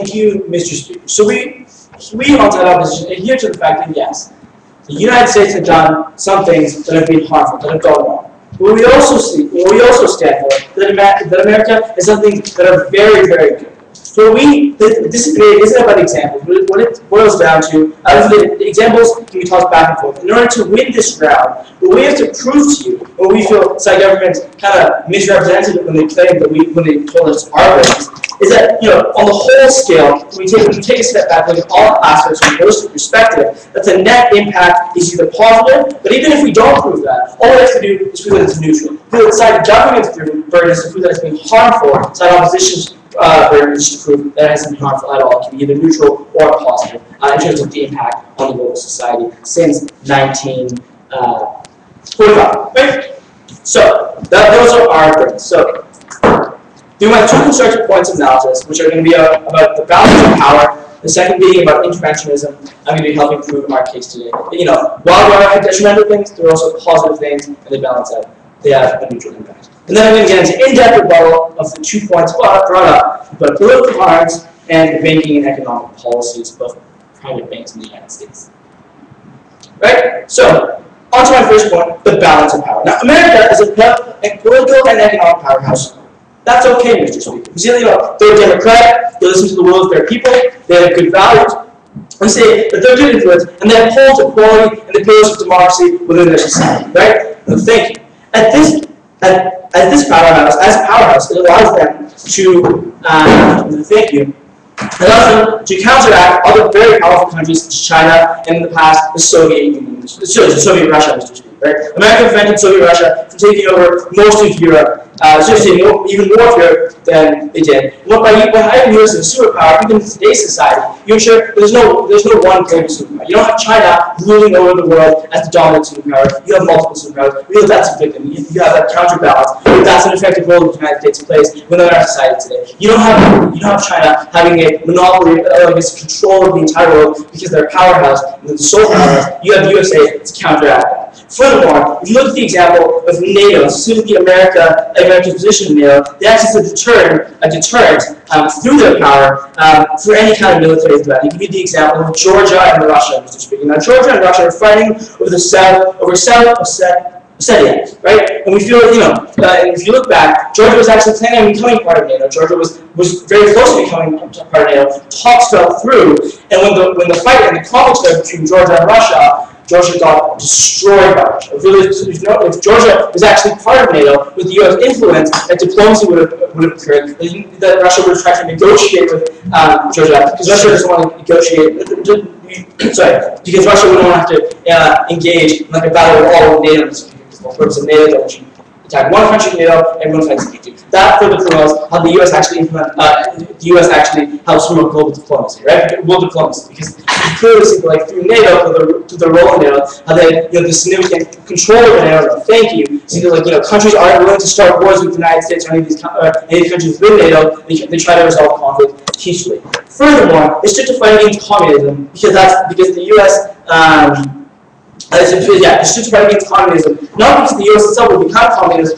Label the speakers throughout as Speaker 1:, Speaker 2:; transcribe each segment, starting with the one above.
Speaker 1: Thank you, Mr. Speaker. So we on side opposition adhere to the fact that yes, the United States has done some things that have been harmful, that have gone wrong. But we also stand for that America has some things that are very, very good. So this debate isn't about examples. What it boils down to, the examples can be tossed back and forth. In order to win this round, what we have to prove to you, what we feel Side government kind of misrepresented when they claimed that when they told us our ways, is that on the whole scale, when we take a step back, look at all aspects from a holistic perspective, that the net impact is either positive, but even if we don't prove that, all we have to do is prove that it's neutral. Prove that side government's burden is to prove that it's being harmful, side opposition's burden is to prove that it hasn't been harmful at all. It can be either neutral or positive in terms of the impact on the global society since 1945. Right? So those are our burdens. So we went two constructive points of analysis, which are going to be about the balance of power. The second being about interventionism. I'm going to be helping prove our case today. But, while there are detrimental things, there are also positive things, and they balance out. They have a neutral impact. And then I'm going to get into in-depth rebuttal of the 2 points brought up, about political harms and banking and economic policies of private banks in the United States. Right? So, on to my first point, the balance of power. Now, America is a political and economic powerhouse. That's okay, Mr. Speaker. Because they're democratic, they listen to the will of their people, they have good values. We say that they're good influence, and they uphold equality and the pillars of democracy within their society. Right? So, thank you. As this powerhouse, it allows them to counteract other very powerful countries such as China, and in the past, the Soviet Union, Soviet Russia, Mr. Speaker. Right? America prevented Soviet Russia from taking over most of Europe, even more of Europe than they did. By having U.S. as a superpower, even in today's society, you ensure there's no one global superpower. You don't have China ruling over the world as the dominant superpower. You have multiple superpowers. We know that's a good thing. You have that counterbalance. But that's an effective role that the United States plays within our society today. You don't have China having a monopoly, control of the entire world because they're a powerhouse and they're the sole powerhouse. You have the USA to counteract that. Furthermore, if you look at the example of NATO, specifically America's position in NATO, they act as a deterrent through their power for any kind of military threat. You can give the example of Georgia and Russia, Mr. Speaker. Now, Georgia and Russia are fighting over south Ossetia, right? And we feel, if you look back, Georgia was actually planning on becoming part of NATO. Georgia was very close to becoming part of NATO. Talks fell through, and when the fight and the conflict started between Georgia and Russia, Georgia got destroyed by Russia. If Georgia was actually part of NATO, with the U.S. influence, that diplomacy would have occurred, that Russia would have tried to negotiate with Georgia, because Russia doesn't want to negotiate. Because Russia wouldn't want to have to engage in like a battle with all of NATO. The purpose of NATO that we attack one country in NATO, everyone fights against you. That further promotes how the U.S. actually helps promote global diplomacy, right? Global diplomacy, because you clearly see, like through NATO, through the role in NATO, how they, the significant control over NATO. Thank you. See, countries aren't willing to start wars with the United States or any countries within NATO. They try to resolve conflict peacefully. Furthermore, they start to fight against communism because the U.S. It's just fighting against communism, not because the U.S. itself would become communist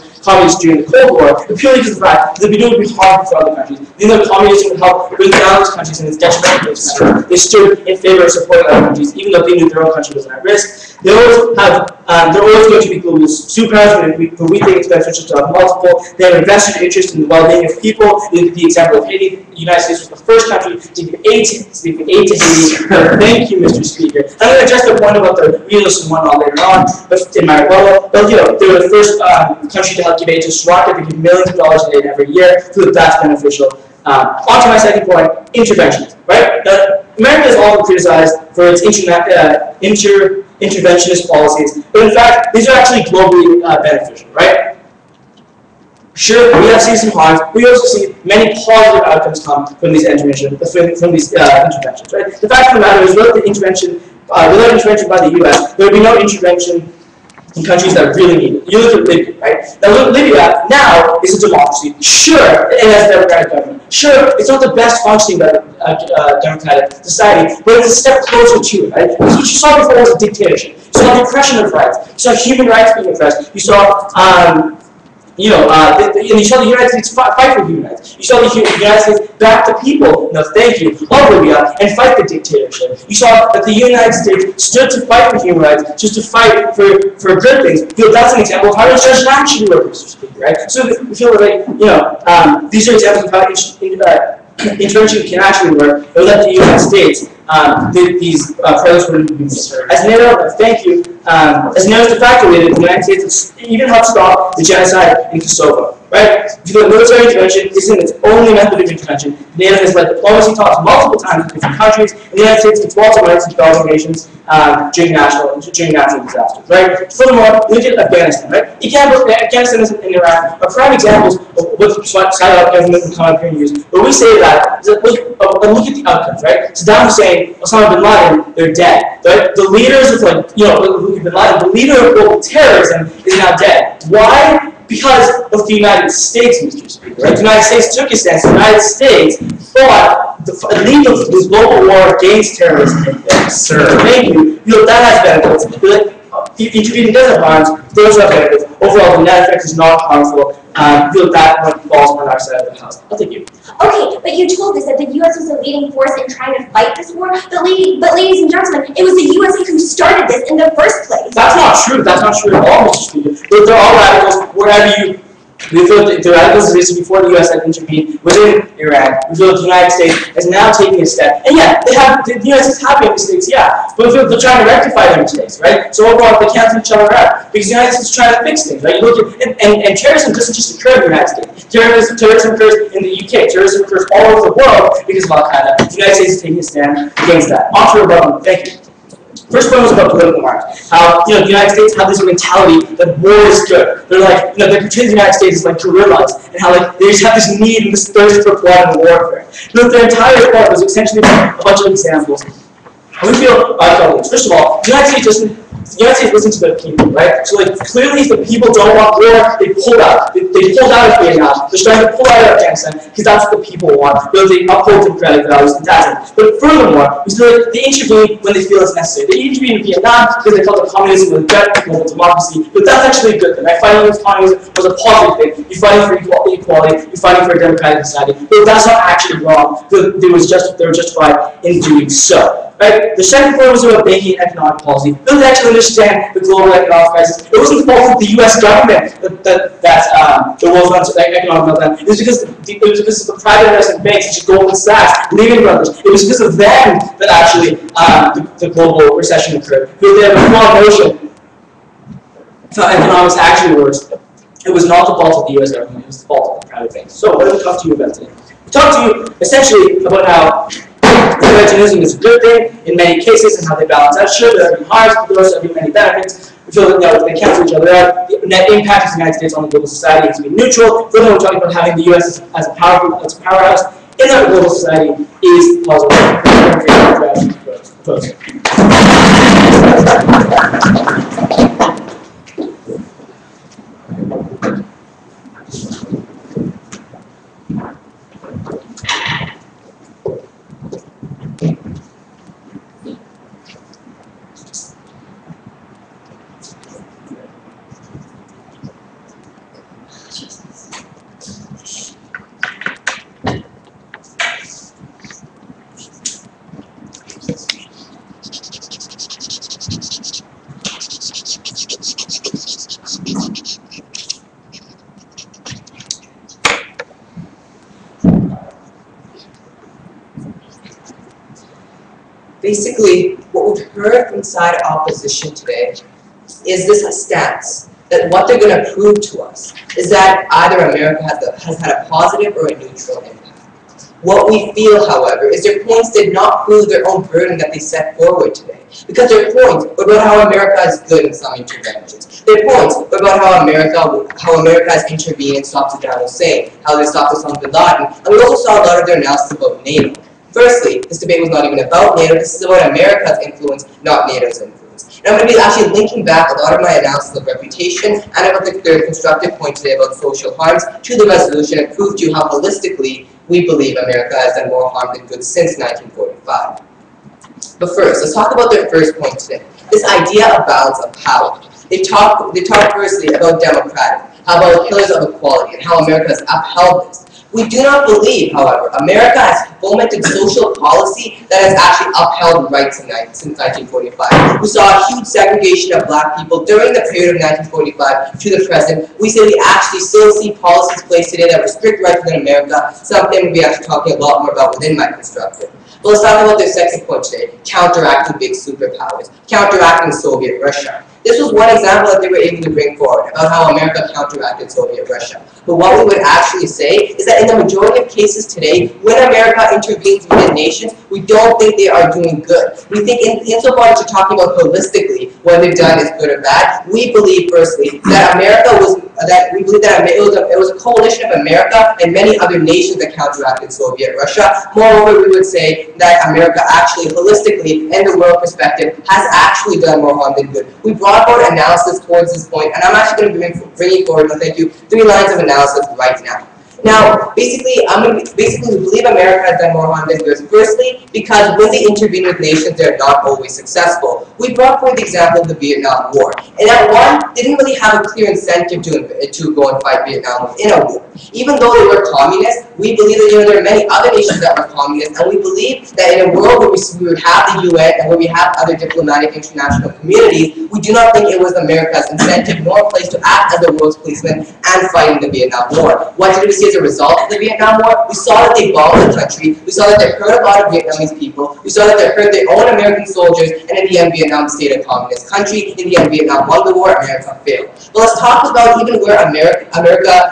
Speaker 1: during the Cold War, but purely because of the fact that it would be harmful for other countries. Even though communism would help bring down those countries and its detrimental to those countries, they stood in favor of supporting other countries, even though they knew their own country was at risk. They're always going to be global superpowers, but we think it's beneficial to have multiple. They have a vested interest in the well-being of people. You look at the example of Haiti. The United States was the first country to give aid to Haiti. Thank you, Mr. Speaker. I'm going to address the point about the realism one later on, but in my rebuttal. But they were the first country to help give aid to Sri Lanka. They give millions of dollars in aid every year, so that's beneficial. On to my second point, interventionism. Right? America is often criticized for its interventionist policies, but in fact, these are actually globally beneficial, right? Sure, we have seen some harms. We also see many positive outcomes come from these interventions, right? The fact of the matter is, without intervention by the U.S., there would be no intervention in countries that really need it. You look at Libya, right? Now, Libya now is a democracy. Sure, it has a democratic government. Sure, it's not the best functioning democratic society, but it's a step closer to it, right? What you saw before was a dictatorship. You saw the oppression of rights. You saw human rights being oppressed. You saw and you saw the United States fight for human rights. You saw the United States back the people, no thank you, of Libya, and fight the dictatorship. You saw that the United States stood to fight for human rights, just to fight for good things. That's an example of how international action works, Mr. Speaker, right? So we feel like, these are examples of how intervention can actually work. It would let the United States, these products wouldn't be necessary. As NATO, thank you. As NATO's de facto leader, the United States even helped stop the genocide in Kosovo. Right? If you look, military intervention isn't its only method of intervention. NATO has led diplomacy talks multiple times with different countries, and the United States gets multiple rights to developing nations during natural disasters. Right? Furthermore, look at Afghanistan. Right? Afghanistan and Iraq are prime examples of what side-out government will come up here and use. But we say that, look at the outcomes. Right? Saddam Hussein, Osama bin Laden, they're dead. Right? The leaders of bin Laden, the leader of global terrorism, is now dead. Why? Because of the United States, Mr. Speaker. Right? The United States took a stance. The United States fought lead of this global war against terrorism. Yes, sir. Thank you. That has benefits. Intervening doesn't harm. Those have benefits. Overall, the net effect is not harmful. That one falls on our side of the house. I'll take you.
Speaker 2: Okay, but you told us that the U.S. was the leading force in trying to fight this war. But ladies and gentlemen, it was the USA who started this in the first place.
Speaker 1: That's not true. That's not true at all, Mr. Speaker. They're all radicals wherever you. We feel that the radicals existed before the U.S. had intervened within Iran. We feel that the United States is now taking a step. And yeah, the United States have made mistakes, yeah. But we feel they're trying to rectify their mistakes, right? So overall, they cancel each other out. Because the United States is trying to fix things, right? You look at, and terrorism doesn't just occur in the United States. Terrorism occurs in the UK. Terrorism occurs all over the world because of Al-Qaeda. The United States is taking a stand against that. On to rebuttal. Thank you. First point was about political marks. How the United States have this mentality that war is good. They're like, they pretend the United States is like gorillas, and how they just have this need and this thirst for blood and warfare. Their entire report was essentially a bunch of examples. And we feel first of all, the United States listens to the people, right? So clearly, if the people don't want war, they pulled out. They pulled out of Vietnam. They're starting to pull out of Afghanistan because that's what the people want. They uphold democratic values, fantastic. But furthermore, they intervene when they feel it's necessary. They intervene in Vietnam because they felt that communism was a threat to global democracy. But that's actually a good thing. Right? Fighting against communism was a positive thing. You're fighting for equality. You're fighting for a democratic society. But that's not actually wrong. They were justified in doing so. Right? The second point was about banking and economic policy. They didn't actually understand the global economic crisis. It wasn't the fault of the U.S. government that the world's economic meltdown. It was because of the private investment banks, such as Goldman Sachs, Lehman Brothers. It was because of them that actually the global recession occurred. Because they have a flawed notion of how economics actually works. It was not the fault of the U.S. government. It was the fault of the private banks. So what did we talk to you about today? We talked to you essentially about how interventionism is a good thing in many cases and how they balance out. Sure, there are many harms, but there also have many benefits. We feel that they cancel each other out. The net impact of the United States on the global society is to be neutral. Furthermore, we're talking about having the U.S. as a powerhouse in our global society is positive.
Speaker 3: Basically, what we've heard from side opposition today is this stance that what they're going to prove to us is that either America has had a positive or a neutral impact. What we feel, however, is their points did not prove their own burden that they set forward today. Because their points were about how America is good in some interventions. Their points were about how America has intervened and stopped Saddam Hussein, how they stopped Osama bin Laden, and we also saw a lot of their analysis about NATO. Firstly, this debate was not even about NATO, this is about America's influence, not NATO's influence. And I'm going to be actually linking back a lot of my analysis of reputation and about the constructive point today about social harms to the resolution and prove to you how holistically we believe America has done more harm than good since 1945. But first, let's talk about their first point today, this idea of balance of power. They talk firstly about democratic. How about pillars of equality and how America has upheld this? We do not believe, however, America has fomented social policy that has actually upheld rights since 1945. We saw a huge segregation of black people during the period of 1945 to the present. We say we actually still see policies placed today that restrict rights within America, something we'll be actually talking a lot more about within my constructive. But let's talk about their second point today, counteracting big superpowers, counteracting Soviet Russia. This was one example that they were able to bring forward about how America counteracted Soviet Russia. But what we would actually say is that in the majority of cases today, when America intervenes within nations, we don't think they are doing good. We think insofar as you're talking about holistically, what they've done is good or bad, we believe firstly that it was a coalition of America and many other nations that counteracted Soviet Russia. Moreover, we would say that America actually holistically, in the world perspective, has actually done more harm than good. We brought forward analysis towards this point, and I'm actually going to be bringing forward, thank you, 3 lines of analysis right now. Now, basically, we believe America has done more harm than good. Firstly, because when they intervene with nations, they're not always successful. We brought forward the example of the Vietnam War. And that one, they didn't really have a clear incentive to go and fight Vietnam in a war. Even though they were communists, we believe that there are many other nations that were communist, and we believe that in a world where we would have the UN and where we have other diplomatic international communities, we do not think it was America's incentive nor place to act as the world's policeman and fight in the Vietnam War. What did we see as a result of the Vietnam War? We saw that they bombed the country, we saw that they hurt a lot of Vietnamese people, we saw that they hurt their own American soldiers, and in the end, Vietnam stayed a communist country. In the end, Vietnam won the war, America failed. But let's talk about even where America,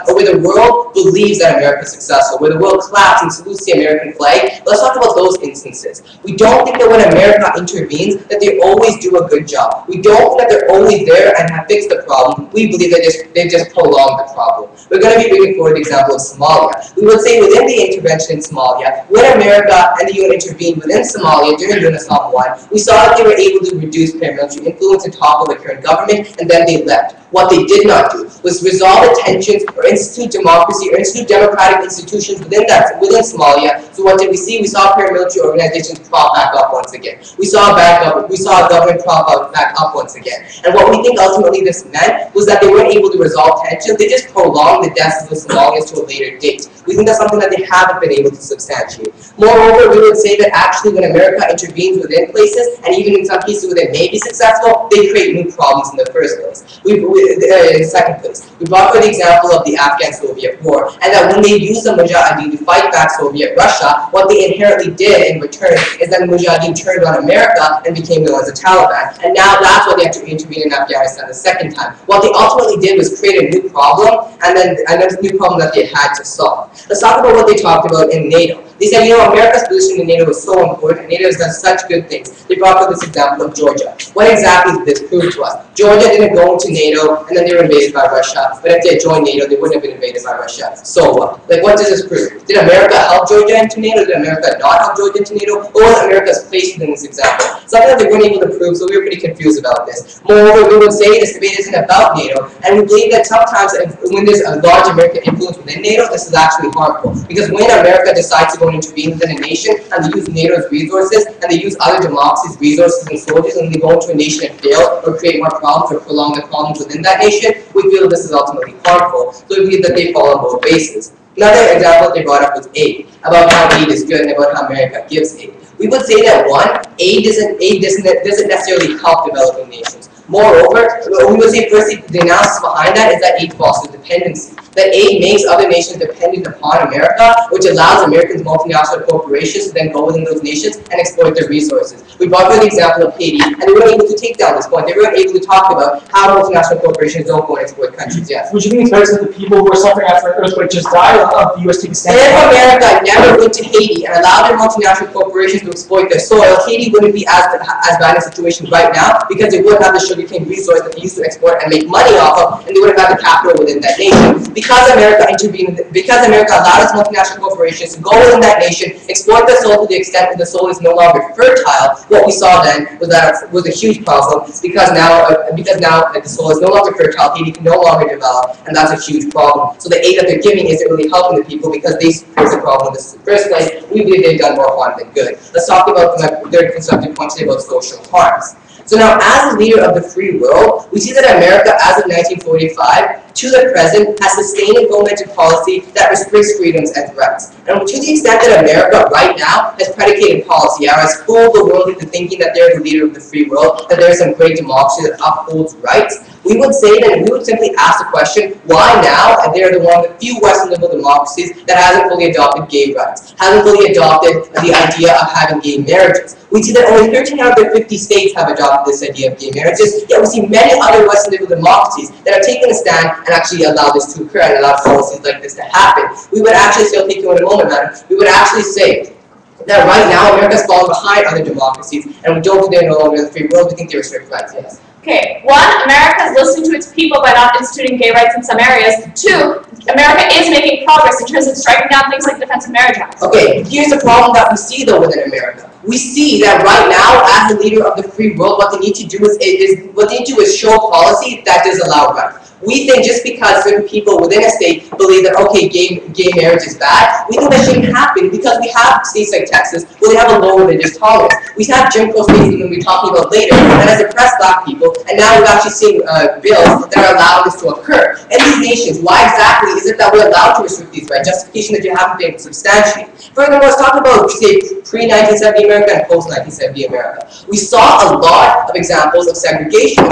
Speaker 3: or where the world believes that America is successful, where the world claps and salutes the American flag. Let's talk about those instances. We don't think that when America intervenes, that they always do a good job. We don't think that they're only there and have fixed the problem. We believe that they've just prolonged the problem. We're going to be bringing forward the example of Somalia. We would say within the intervention in Somalia, when America and the UN intervened within Somalia during UNISOM 1, we saw that they were able to reduce paramilitary influence and topple the current government, and then they left. What they did not do was resolve the tensions or institute democracy or institute democratic institutions within Somalia. So what did we see? We saw paramilitary organizations prop back up once again. We saw a government prop back up once again. And what we think ultimately this meant was that they weren't able to resolve tensions. They just prolonged the deaths of the Somalians to a later date. We think that's something that they haven't been able to substantiate. Moreover, we would say that actually when America intervenes within places, and even in some cases where they may be successful, they create new problems in the first place. In the second place, we brought for the example of the Afghan-Soviet War, and that when they used the Mujahideen to fight back Soviet Russia, what they inherently did in return is that the Mujahideen turned on America and became known as the Taliban. And now that's why they have to intervene in Afghanistan the second time. What they ultimately did was create a new problem, and that's a new problem that they had to solve. Let's talk about what they talked about in NATO. They said, America's position in NATO is so important, and NATO has done such good things. They brought up this example of Georgia. What exactly did this prove to us? Georgia didn't go into NATO, and then they were invaded by Russia. But if they had joined NATO, they wouldn't have been invaded by Russia. So what? What does this prove? Did America help Georgia into NATO? Did America not help Georgia into NATO? Or was America's place within this example? Something that they weren't able to prove, so we were pretty confused about this. Moreover, we would say this debate isn't about NATO, and we believe that sometimes when there's a large American influence within NATO, this is actually harmful. Because when America decides to go and intervene within a nation, and they use NATO's resources, and they use other democracies' resources and soldiers, and they go into a nation and fail, or create more problems, or prolong the problems within that nation, we feel this is ultimately harmful. So we believe that they fall on both bases. Another example that they brought up was aid, about how aid is good and about how America gives aid. We would say that one, aid doesn't necessarily help developing nations. Moreover, we would say firstly, the analysis behind that is that aid fosters dependency. That aid makes other nations dependent upon America, which allows American multinational corporations to then go within those nations and exploit their resources. We brought up the example of Haiti, and they weren't able to take down this point. They weren't able to talk about how multinational corporations don't go and exploit countries yet.
Speaker 1: Would you think it's better that the people who are suffering after an earthquake just died, or the U.S. take a stand?
Speaker 3: If America never went to Haiti and allowed their multinational corporations to exploit their soil, Haiti wouldn't be as bad a situation right now, because they wouldn't have the sugarcane resource that they used to export and make money off of, and they wouldn't have the capital within that nation. Because America intervened, because America allowed its multinational corporations to go within that nation, exploit the soil to the extent that the soil is no longer fertile, what we saw then was that was a huge problem, because now the soil is no longer fertile, Haiti can no longer develop, and that's a huge problem. So the aid that they're giving isn't really helping the people because they posed the problem in the first place. We believe they've done more harm than good. Let's talk about my third constructive point today about social harms. So now, as a leader of the free world, we see that America, as of 1945, to the present, has sustained and implemented policy that restricts freedoms and rights. And to the extent that America right now has predicated policy, or has fooled the world into thinking that they're the leader of the free world, that there's some great democracy that upholds rights, we would say that we would simply ask the question, why now? And they're one of the few Western liberal democracies that hasn't fully adopted gay rights, hasn't fully adopted the idea of having gay marriages. We see that only 13 out of their 50 states have adopted this idea of gay marriages, yet we see many other Western liberal democracies that have taken a stand and actually allowed this to occur and allowed policies like this to happen. We would actually say, I'll take you in a moment, madam, we would actually say that right now America's fallen behind other democracies, and we don't think they're no longer in the free world, we think they restrict rights, yes.
Speaker 4: Okay, one, America is listening to its people by not instituting gay rights in some areas. Two, America is making progress in terms of striking down things like the Defense of Marriage Act.
Speaker 3: Okay, here's the problem that we see though within America. We see that right now, as the leader of the free world, what they need to do is show a policy that does allow rights. We think just because certain people within a state believe that, okay, gay marriage is bad, we think that shouldn't happen because we have states like Texas where they have a low religious tolerance. We have Jim Crow states that we'll be talking about later that has oppressed black people, and now we've actually seen bills that are allowing this to occur. In these nations, why exactly is it that we're allowed to restrict these rights? Justification that you haven't been substantiated. Furthermore, let's talk about, say, pre-1970 America and post-1970 America. We saw a lot of examples of segregation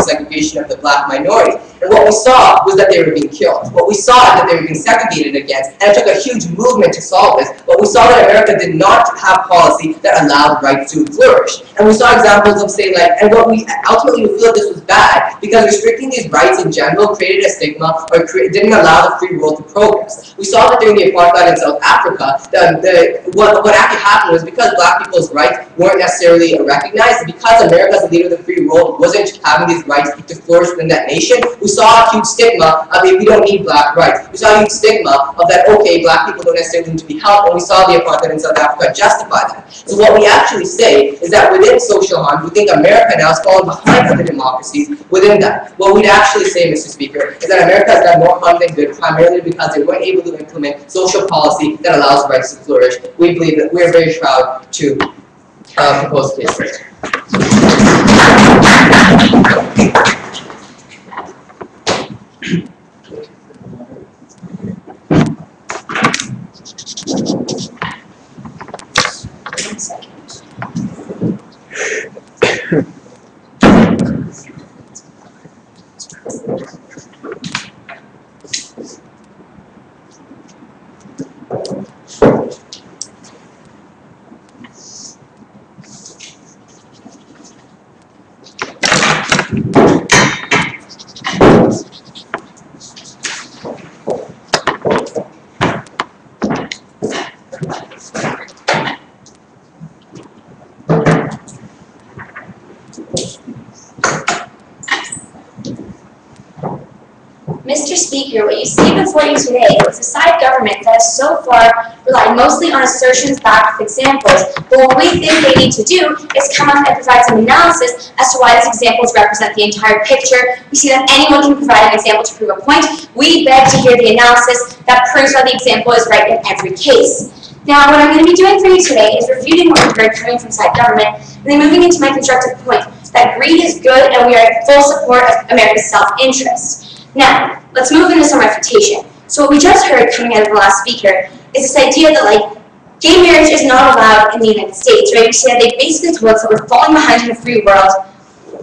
Speaker 3: of the black minority. And what we saw was that they were being killed. What we saw is that they were being segregated against, and it took a huge movement to solve this. But we saw that America did not have policy that allowed rights to flourish. And we saw examples of, say, like, and what we ultimately feel this was bad because restricting these rights in general created a stigma or didn't allow the free world to progress. We saw that during the apartheid in South Africa, what actually happened was because black people's rights weren't necessarily recognized, because America as a leader of the free world wasn't having these rights to flourish within that nation, we saw a huge stigma of we don't need black rights. We saw a huge stigma of that, okay, black people don't necessarily need to be helped, and we saw the apartheid in South Africa justify that. So what we actually say is that within social harm, we think America now is falling behind other democracies within that. What we'd actually say, Mr. Speaker, is that America has done more harm than good, primarily because they weren't able to implement social policy that allows rights to flourish. We believe that we're very proud to propose this.
Speaker 2: Mr. Speaker, what you see before you today is a side government that has so far relied mostly on assertions backed with examples, but what we think they need to do is come up and provide some analysis as to why these examples represent the entire picture. We see that anyone can provide an example to prove a point. We beg to hear the analysis that proves why the example is right in every case. Now, what I'm going to be doing for you today is refuting what we've heard coming from side government, and then moving into my constructive point that greed is good and we are in full support of America's self-interest. Now, let's move into some refutation. So what we just heard coming out of the last speaker is this idea that, like, gay marriage is not allowed in the United States, right? We see that they basically told us that we're falling behind in the free world,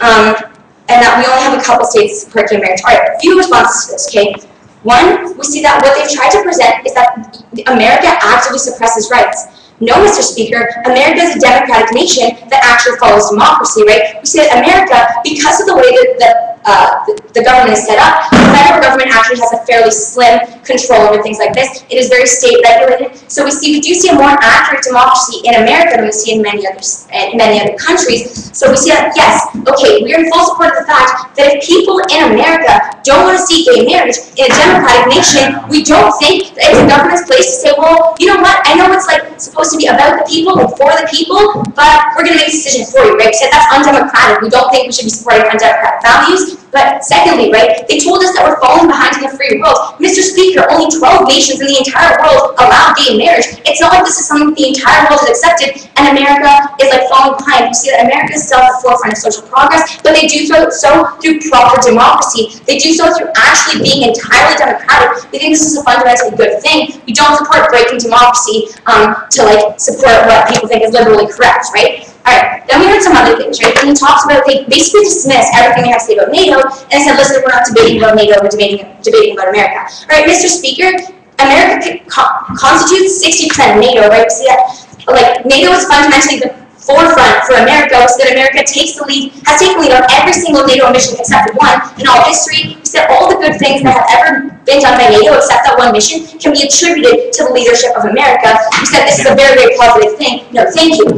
Speaker 2: and that we only have a couple states that support gay marriage. All right, a few responses to this, okay? One, we see that what they've tried to present is that America actively suppresses rights. No, Mr. Speaker, America is a democratic nation that actually follows democracy, right? We see that America, because of the way that the government is set up, the federal government actually has a fairly slim control over things like this. It is very state regulated. So we do see a more accurate democracy in America than we see in many other countries. So we see that, yes, okay, we are in full support of the fact that if people in America don't want to see gay marriage in a democratic nation, we don't think that it's the government's place to say, well, you know what, I know it's like supposed to be about the people and for the people, but we're going to make a decision for you, right? We said that's undemocratic. We don't think we should be supporting undemocratic values. economies. But secondly, right, they told us that we're falling behind in the free world. Mr. Speaker, only 12 nations in the entire world allow gay marriage. It's not like this is something the entire world has accepted and America is like falling behind. You see that America is still at the forefront of social progress, but they do so through proper democracy. They do so through actually being entirely democratic. We think this is a fundamentally good thing. We don't support breaking democracy to like support what people think is liberally correct, right? Alright, then we heard some other things, right? And he talks about, they basically dismissed everything they have to say about NATO, and they said, listen, we're not debating about NATO, we're debating about America. Alright, Mr. Speaker, America constitutes 60% of NATO, right? We see that, like, NATO is fundamentally the forefront for America, we see that America takes the lead, has taken the lead on every single NATO mission except for one in all history. We see that all the good things that have ever been done by NATO except that one mission can be attributed to the leadership of America. We said this is a very, very positive thing. No, thank you.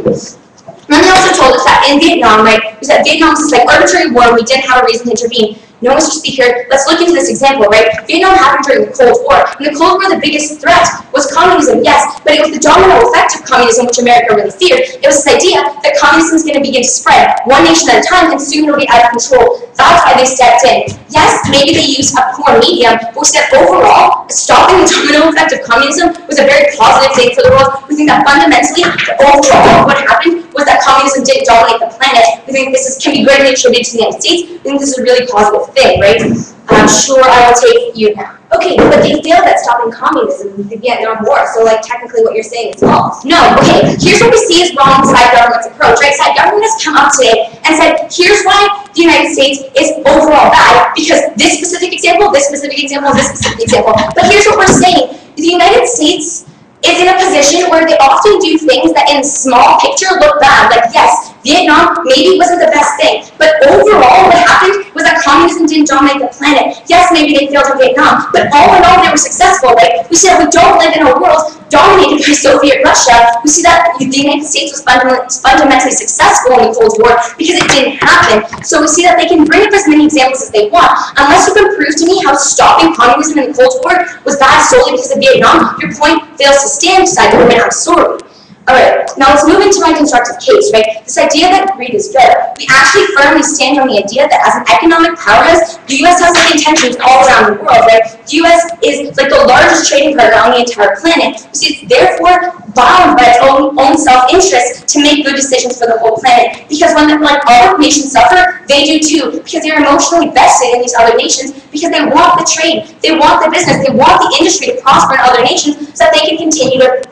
Speaker 2: And then they also told us that in Vietnam, right, we said Vietnam was this like arbitrary war, we didn't have a reason to intervene. No, Mr. Speaker, let's look into this example, right? Vietnam happened during the Cold War. In the Cold War, the biggest threat was communism, yes, but it was the domino effect of communism which America really feared. It was this idea that communism is going to begin to spread one nation at a time and soon it'll be out of control. That's why they stepped in. Yes, maybe they used a poor medium, but we said overall, stopping the domino effect of communism was a very positive thing for the world. We think that fundamentally, overall, what happened was that communism didn't dominate the planet. We think this can be greatly attributed to the United States. We think this is a really positive thing, right? I'm sure I will take you now.
Speaker 5: Okay, but they failed at stopping communism in the Vietnam War, so like technically what you're saying is false.
Speaker 2: No, okay, here's what we see is wrong with side government's approach, right? Side government has come up today and said, here's why the United States is overall bad, because this specific example, this specific example, this specific example. But here's what we're saying, the United States is in a position where they often do things that in the small picture look bad. Like, yes, Vietnam maybe wasn't the best thing, but overall what happened was that communism didn't dominate the planet. Yes, maybe they failed in Vietnam, but all in all they were successful, right? We see that we don't live in a world dominated by Soviet Russia. We see that the United States was fundamentally successful in the Cold War because it didn't happen. So we see that they can bring up as many examples as they want. Unless you can prove to me how stopping communism in the Cold War was bad solely because of Vietnam, your point fails to stand side government. I'm sorry. Alright, now let's move into my constructive case, right? This idea that greed is good. We actually firmly stand on the idea that as an economic powerhouse, the U.S. has like intentions all around the world, right? The U.S. is like the largest trading partner on the entire planet. You see, it's therefore bound by its own self-interest to make good decisions for the whole planet. Because when like other nations suffer, they do too. Because they're emotionally vested in these other nations because they want the trade, they want the business, they want the industry to prosper in other nations so that they can continue to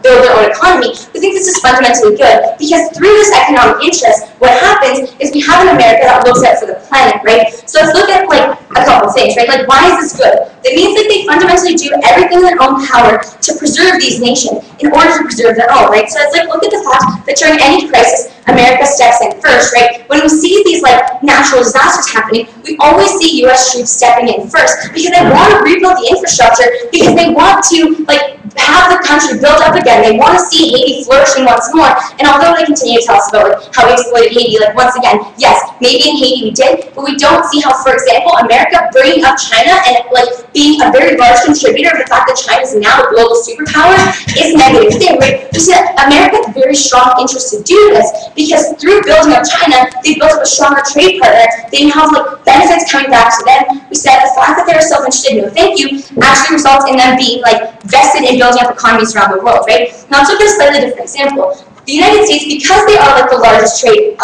Speaker 2: build their own economy. We think this is fundamentally good because through this economic interest, what happens is we have an America that looks out for the planet, right? So let's look at like a couple things, right? Like, why is this good? It means that they fundamentally do everything in their own power to preserve these nations in order to preserve their own, right? So it's like, look at the fact that during any crisis, America steps in first, right? When we see these like natural disasters happening, we always see U.S. troops stepping in first because they want to rebuild the infrastructure, because they want to like have the country built up again. They want to see Haiti flourishing once more. And although they continue to tell us about like how we exploited Haiti, like once again, yes, maybe in Haiti we did, but we don't see how, for example, America bringing up China and like being a very large contributor of the fact that China is now a global superpower is a negative thing, right? We see that America has a very strong interest to do this because through building up China, they've built up a stronger trade partner. They have like benefits coming back to them. We said the fact that they're self-interested, no thank you, actually results in them being like vested in building up economies around the world, right? Now let's look at a slightly different example. The United States, because they are like the largest trade,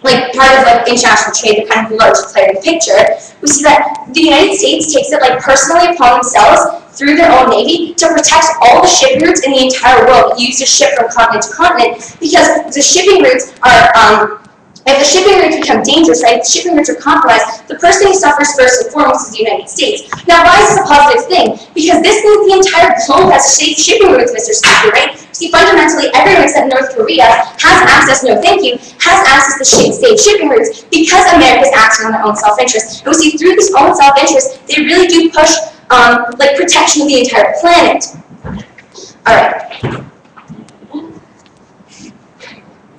Speaker 2: like part of like international trade, they're kind of the largest player in the picture. We see that the United States takes it like personally upon themselves through their own navy to protect all the shipping routes in the entire world used to ship from continent to continent, because the shipping routes are if the shipping routes become dangerous, right, if the shipping routes are compromised, the person who suffers first and foremost is the United States. Now, why is this a positive thing? Because this means the entire globe has safe shipping routes, Mr. Speaker, right? See, fundamentally, everyone except North Korea has access, no thank you, has access to safe shipping routes because America is acting on their own self-interest. And we see through this own self-interest, they really do push like protection of the entire planet. All right.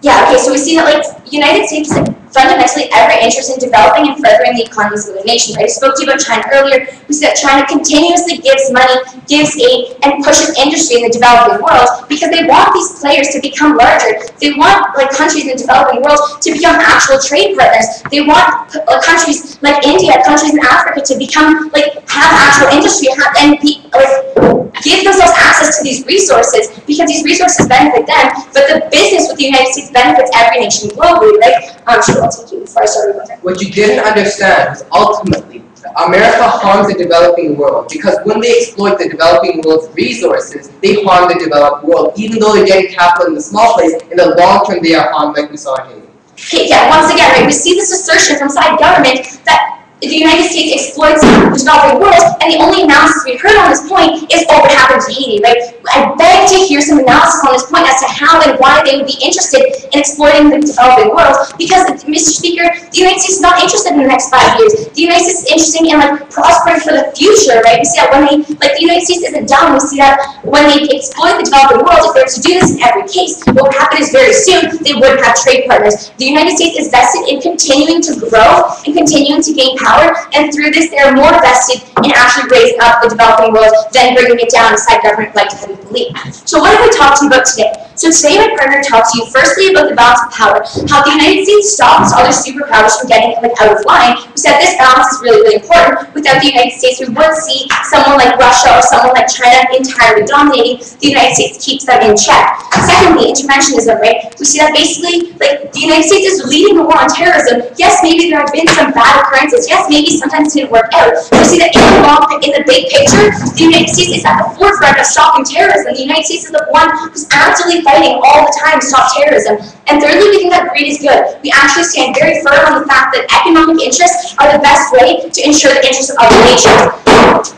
Speaker 2: Yeah, okay, so we see that like United States fundamentally every interest in developing and furthering the economies of the nation. Right? I spoke to you about China earlier. We see that China continuously gives money, gives aid, and pushes industry in the developing world because they want these players to become larger. They want countries in the developing world to become actual trade partners. They want countries like India, countries in Africa to become have actual industry and give themselves access to these resources because these resources benefit them, but the business with the United States benefits every nation globally, right? Sure, I'll take you before I start with that.
Speaker 3: What you didn't understand is ultimately America harms the developing world because when they exploit the developing world's resources, they harm the developed world. Even though they're getting capital in the small place, in the long term they are harmed, like we saw in Haiti.
Speaker 2: Okay, yeah, once again, right, we see this assertion from side government that the United States exploits the developing world, and the only analysis we've heard on this point is what happened to Haiti, right? I beg to hear some analysis on this point as to how and why they would be interested in exploiting the developing world, because, Mr. Speaker, the United States is not interested in the next 5 years. The United States is interested in prospering for the future, right? We see that when they, the United States isn't dumb. We see that when they exploit the developing world, if they were to do this in every case, what would happen is very soon they would have trade partners. The United States is vested in continuing to grow and continuing to gain power, and through this, they are more vested in actually raising up the developing world than bringing it down, as side government like to have you believe. So what have I talked to you about today? So today my partner talked to you firstly about the balance of power, how the United States stops other superpowers from getting out of line. We said this balance is really, really important. Without the United States, we would see someone like Russia or someone like China entirely dominating. The United States keeps them in check. Secondly, interventionism, right? We see that basically, the United States is leading the war on terrorism. Yes, maybe there have been some bad occurrences. Yes, maybe sometimes it didn't work out. We see that in the big picture, the United States is at the forefront of stopping terrorism. The United States is the one who's actively fighting all the time to stop terrorism. And thirdly, we think that greed is good. We actually stand very firm on the fact that economic interests are the best way to ensure the interests of other nations.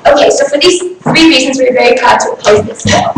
Speaker 2: Okay, so for these 3 reasons, we're very proud to oppose this bill.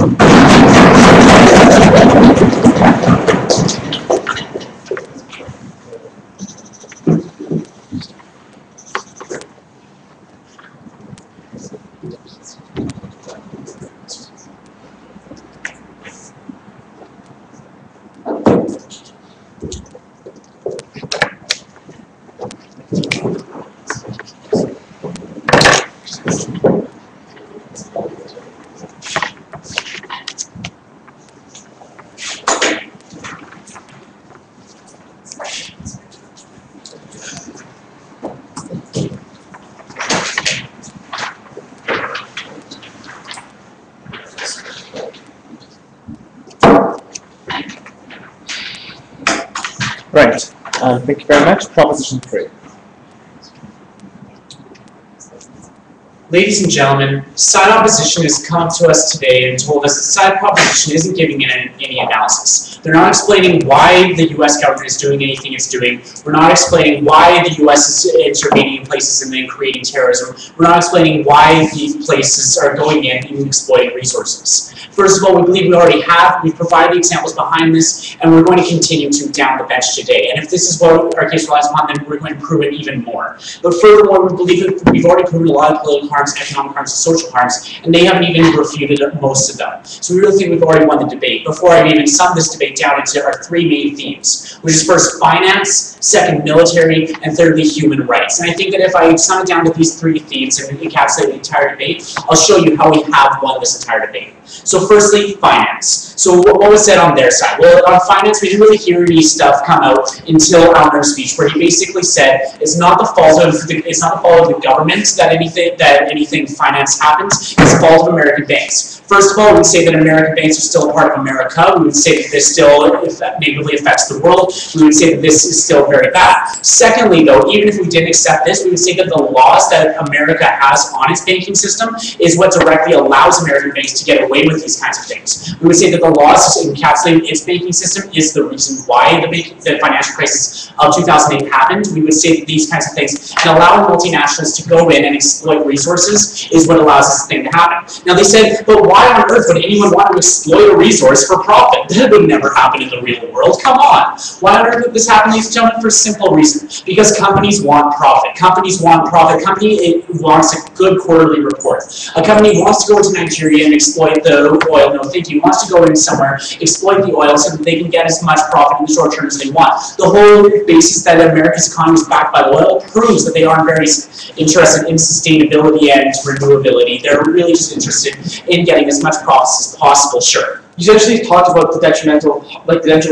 Speaker 6: Right. Thank you very much. Proposition 3.
Speaker 7: Ladies and gentlemen, side opposition has come to us today and told us that side proposition isn't giving it any analysis. They're not explaining why the U.S. government is doing anything it's doing. We're not explaining why the U.S. is intervening in places and then creating terrorism. We're not explaining why these places are going in and exploiting resources. First of all, we believe we already have. We've provided the examples behind this, and we're going to continue to down the bench today. And if this is what our case relies upon, then we're going to prove it even more. But furthermore, we believe that we've already proven a lot of political harms, economic harms, and social harms, and they haven't even refuted most of them. So we really think we've already won the debate. Before I even sum this debate down into our 3 main themes, which is first finance, second military, and thirdly human rights. And I think that if I sum it down to these 3 themes and encapsulate the entire debate, I'll show you how we have won this entire debate. So firstly, finance. So what was said on their side? Well, on finance, we didn't really hear any stuff come out until Alner's speech, where he basically said it's not the fault of the government that anything finance happens. It's the fault of American banks. First of all, we would say that American banks are still a part of America. We would say that this still negatively affects the world. We would say that this is still very bad. Secondly, though, even if we didn't accept this, we would say that the laws that America has on its banking system is what directly allows American banks to get away with these kinds of things. We would say that the laws encapsulating its banking system is the reason why the financial crisis of 2008 happened. We would say that these kinds of things and allowing multinationals to go in and exploit resources is what allows this thing to happen. Now they said, but why on earth would anyone want to exploit a resource for profit? That would never happen in the real world. Come on. Why on earth would this happen, ladies and gentlemen? For a simple reason. Because companies want profit. Companies want profit. A company wants a good quarterly report. A company wants to go into Nigeria and exploit the the oil, no thank you. He wants to go in somewhere, exploit the oil so that they can get as much profit in the short term as they want. The whole basis that America's economy is backed by oil proves that they aren't very interested in sustainability and renewability. They're really just interested in getting as much profits as possible, sure.
Speaker 1: You essentially talked about the detrimental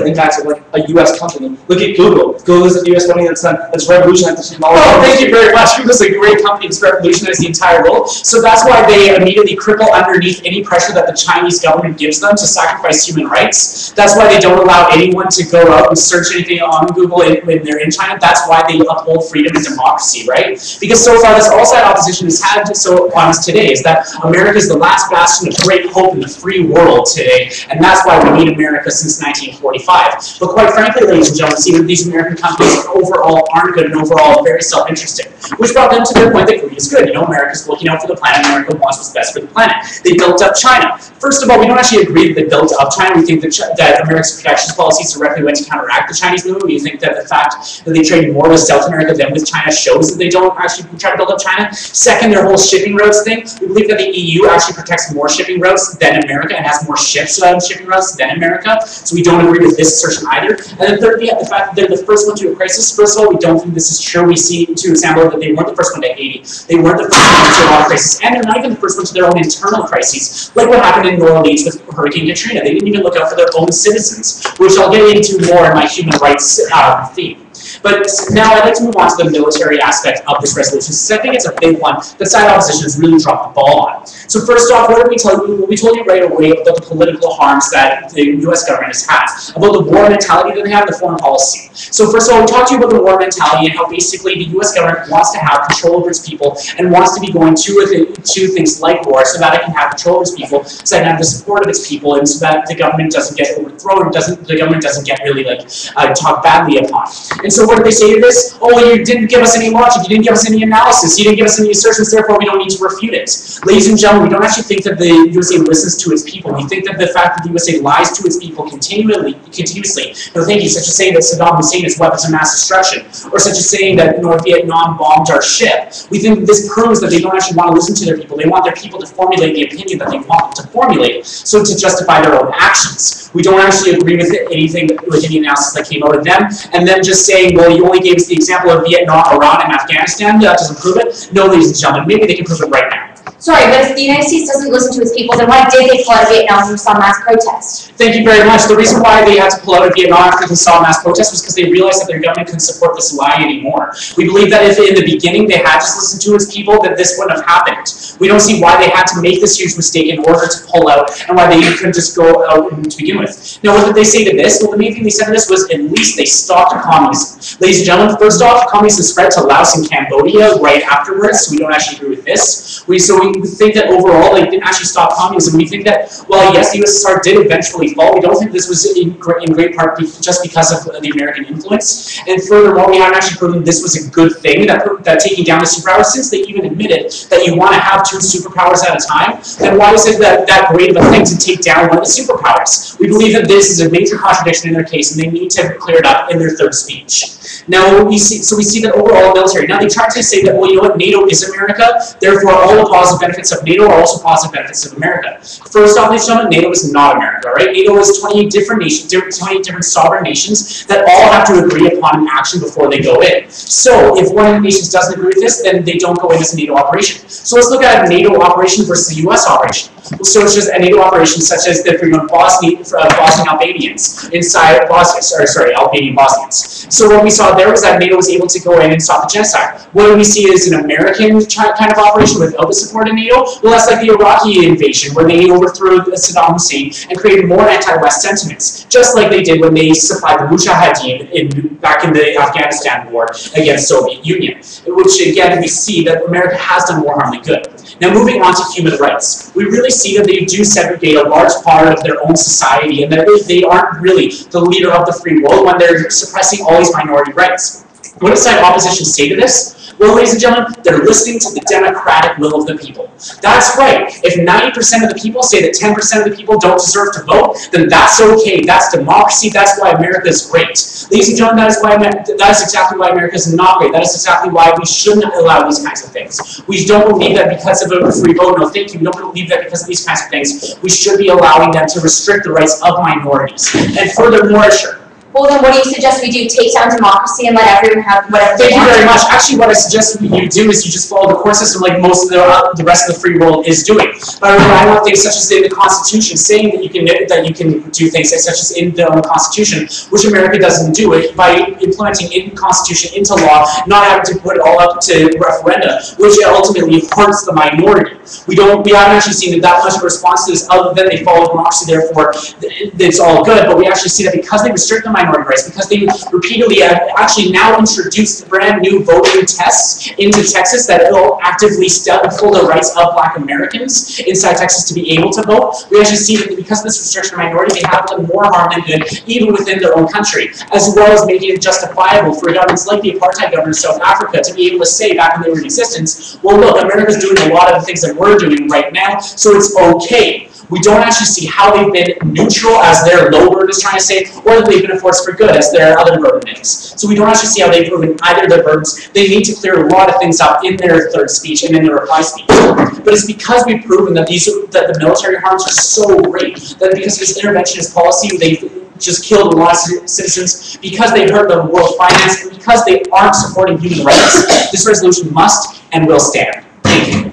Speaker 1: impacts of like a U.S. company. Look at Google. Google is a U.S. company that's revolutionized the technology.
Speaker 7: Oh, thank you very much. Google is a great company that's revolutionized the entire world. So that's why they immediately cripple underneath any pressure that the Chinese government gives them to sacrifice human rights. That's why they don't allow anyone to go out and search anything on Google when they're in China. That's why they uphold freedom and democracy, right? Because so far this all-side opposition has had so on us today is that America is the last bastion of great hope in the free world today. And that's why we need America since 1945. But quite frankly, ladies and gentlemen, see that these American companies overall aren't good and overall very self-interested. Which brought them to their point that greed is good. You know, America's looking out for the planet, America wants what's best for the planet. They built up China. First of all, we don't actually agree that they built up China. We think that America's protectionist policies directly went to counteract the Chinese movement. We think that the fact that they trade more with South America than with China shows that they don't actually try to build up China. Second, their whole shipping routes thing. We believe that the EU actually protects more shipping routes than America and has more ships shipping routes than America, so we don't agree with this assertion either. And then thirdly, the fact that they're the first one to a crisis. First of all, we don't think this is true. We see, to example, that they weren't the first one to Haiti. They weren't the first one to a lot of crises, and they're not even the first one to their own internal crises, like what happened in New Orleans with Hurricane Katrina. They didn't even look out for their own citizens, which I'll get into more in my human rights theme. But now I'd like to move on to the military aspect of this resolution, because I think it's a big one that side opposition has really dropped the ball on. So first off, what did we tell you? We told you right away about the political harms that the U.S. government has had, about the war mentality that they have, the foreign policy. So first of all, we talked to you about the war mentality and how basically the U.S. government wants to have control over its people and wants to be going to things like war so that it can have control over its people, so that it can have the support of its people, and so that the government doesn't get overthrown, the government doesn't get really talked badly upon. And so what did they say to this? Oh, you didn't give us any logic, you didn't give us any analysis, you didn't give us any assertions, therefore we don't need to refute it. Ladies and gentlemen, we don't actually think that the USA listens to its people. We think that the fact that the USA lies to its people continuously, no thank you, such as saying that Saddam Hussein is weapons of mass destruction, or such as saying that North Vietnam bombed our ship. We think that this proves that they don't actually want to listen to their people. They want their people to formulate the opinion that they want them to formulate, so to justify their own actions. We don't actually agree with anything, with any analysis that came out of them, and then just saying, well, you only gave us the example of Vietnam, Iran, and Afghanistan, that doesn't prove it. No, ladies and gentlemen, maybe they can prove it right now.
Speaker 2: Sorry, but if the United States doesn't listen to its people, then why did they pull out of Vietnam when we saw mass protests?
Speaker 7: Thank you very much. The reason why they had to pull out of Vietnam after they saw mass protests was because they realized that their government couldn't support this lie anymore. We believe that if in the beginning they had just listened to its people, that this wouldn't have happened. We don't see why they had to make this huge mistake in order to pull out, and why they couldn't just go out to begin with. Now, what did they say to this? Well, the main thing they said to this was, at least they stopped communism. Ladies and gentlemen, first off, communism spread to Laos and Cambodia right afterwards, so we don't actually agree with this. We think that overall they didn't actually stop communism. We think that, well, yes, the USSR did eventually fall. We don't think this was in great part just because of the American influence. And furthermore, we haven't actually proven this was a good thing, that taking down the superpowers, since they even admitted that you want to have two superpowers at a time, then why is it that great of a thing to take down one of the superpowers? We believe that this is a major contradiction in their case, and they need to clear it up in their third speech. Now, we see that overall military. Now, they try to say that, well, you know what, NATO is America, therefore all the positive benefits of NATO are also positive benefits of America. First off, ladies and gentlemen, NATO is not America, right? NATO is 28 different nations, 28 different sovereign nations that all have to agree upon an action before they go in. So, if one of the nations doesn't agree with this, then they don't go in as a NATO operation. So let's look at a NATO operation versus a US operation. So it's just a NATO operation such as the freedom of Bosnian Albanians inside Bosnia, Albanian Bosnians. So what we saw there was that NATO was able to go in and stop the genocide. What do we see as an American kind of operation without the support of NATO? Well, that's like the Iraqi invasion, where they overthrew Saddam Hussein and created more anti-West sentiments, just like they did when they supplied the Mujahideen back in the Afghanistan war against Soviet Union, which again we see that America has done more harm than good. Now, moving on to human rights, we really see that they do segregate a large part of their own society, and that they aren't really the leader of the free world when they're suppressing all these minority rights. What does side opposition say to this? Well, ladies and gentlemen, they're listening to the democratic will of the people. That's right. If 90% of the people say that 10% of the people don't deserve to vote, then that's okay. That's democracy. That's why America is great. Ladies and gentlemen, that is exactly why America is not great. That is exactly why we shouldn't allow these kinds of things. We don't believe that because of a free vote, no thank you, we don't believe that because of these kinds of things, we should be allowing them to restrict the rights of minorities. And furthermore, sure.
Speaker 2: Well, then what do you suggest we do? Take down democracy and let everyone have whatever they
Speaker 7: Thank you
Speaker 2: want?
Speaker 7: very much. Actually, what I suggest you do is you just follow the court system like most of the rest of the free world is doing. But I want things such as in the Constitution, saying that you can do things such as in the own Constitution, which America doesn't do it by implementing in Constitution into law, not having to put it all up to referenda, which ultimately hurts the minority. We haven't actually seen that much of a response to this other than they follow democracy, therefore it's all good. But we actually see that because they restrict the minority rights, because they repeatedly have actually now introduced brand new voting tests into Texas that will actively pull the rights of Black Americans inside Texas to be able to vote. We actually see that because of this restriction of minority, they have done more harm than good, even within their own country, as well as making it justifiable for governments like the apartheid government of South Africa to be able to say back when they were in existence, well, look, America's doing a lot of the things that we're doing right now, so it's okay. We don't actually see how they've been neutral, as their low burden is trying to say, or that they've been a force for good, as their other burden is. So we don't actually see how they've proven either of their burdens. They need to clear a lot of things up in their third speech and in their reply speech. But it's because we've proven that the military harms are so great, that because of this interventionist policy, they've just killed a lot of citizens, because they hurt the world finance, and because they aren't supporting human rights. This resolution must and will stand. Thank you.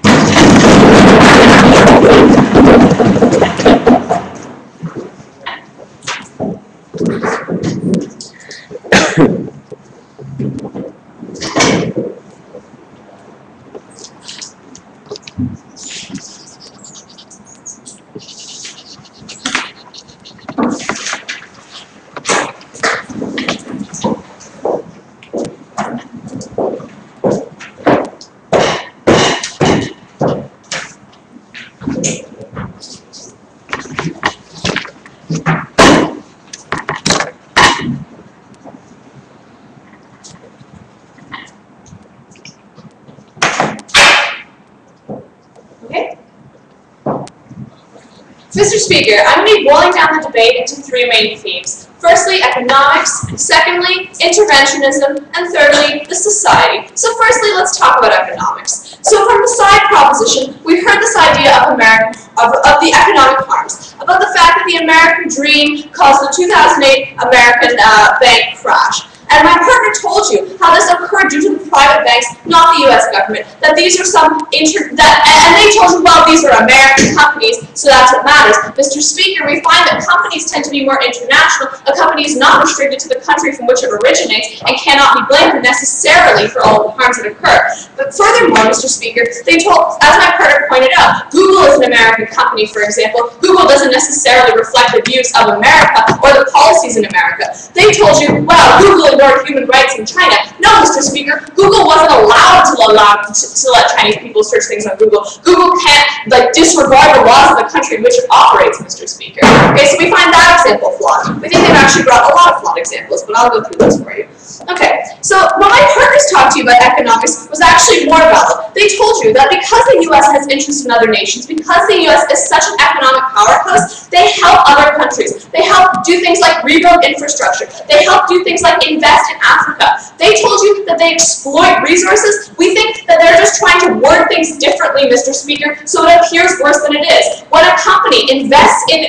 Speaker 4: Mr. Speaker, I'm going to be boiling down the debate into three main themes. Firstly, economics, secondly, interventionism, and thirdly, the society. So firstly, let's talk about economics. So from the side proposition, we heard this idea of the economic harms, about the fact that the American dream caused the 2008 American bank crash. And my partner told you how this occurred due to the private banks, not the U.S. government. That these are and they told you, well, these are American companies, so that's what matters. Mr. Speaker, we find that companies tend to be more international. A company is not restricted to the country from which it originates and cannot be blamed necessarily for all of the harms that occur. But furthermore, Mr. Speaker, they told, as my partner pointed out, Google is an American company, for example. Google doesn't necessarily reflect the views of America or the policies in America. They told you, well, Google ignored human rights in China. No, Mr. Speaker, Google wasn't allowed to let Chinese people search things on Google. Google can't disregard the laws of the country in which it operates, Mr. Speaker. Okay, so we find that example flawed. We think they've actually brought a lot of flawed examples, but I'll go through those for you. Okay, so what my partners talked to you about economics was actually more valid. They told you that because the U.S. has interests in other nations, because the U.S. is such an economic powerhouse, they help other countries. They help do things like rebuild infrastructure. They help do things like invest in Africa. They told you that they exploit resources. We think that they're just trying to word things differently, Mr. Speaker, so it appears worse than it is. When a company invests in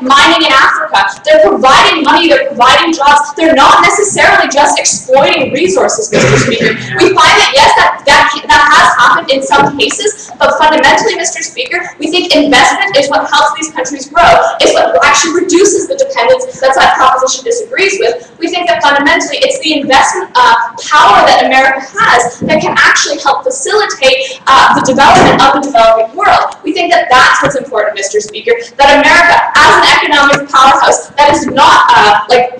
Speaker 4: mining in Africa, they're providing money, they're providing jobs. They're not necessarily just exploiting resources, Mr. Speaker. We find that, yes, that has happened in some cases, but fundamentally, Mr. Speaker, we think investment is what helps these countries grow. It's what actually reduces the dependence that that proposition disagrees with. We think that fundamentally it's the investment power that America has that can actually help facilitate the development of the developing world. We think that that's what's important, Mr. Speaker, that America, as an economic powerhouse that is not